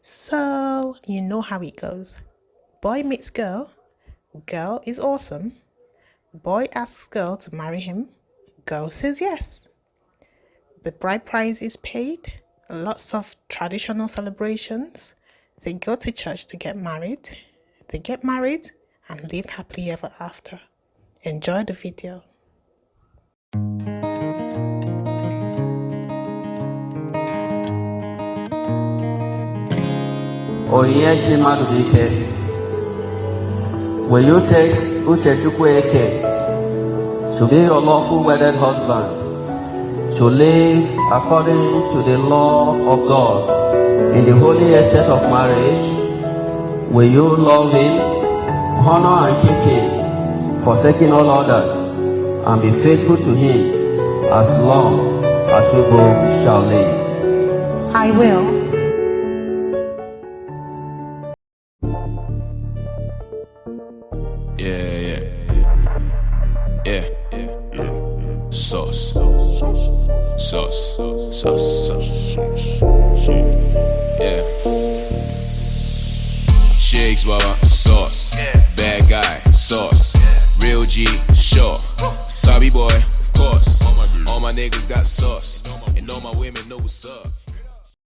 So, you know how it goes. Boy meets girl. Girl is awesome. Boy asks girl to marry him. Girl says yes. The bride price is paid. Lots of traditional celebrations. They go to church to get married. They get married and live happily ever after. Enjoy the video. Oyeshi Madubike, will you take Uchechukwu to be your lawful wedded husband, to live according to the law of God in the holy estate of marriage? Will you love him, honor and keep him, forsaking all others, and be faithful to him as long as you both shall live? I will. Yeah. Sauce. Yeah. Shakez, Baba, sauce. Bad guy, sauce. Real G, sure. Sabi boy, of course. All my niggas got sauce. And all my women know what's up.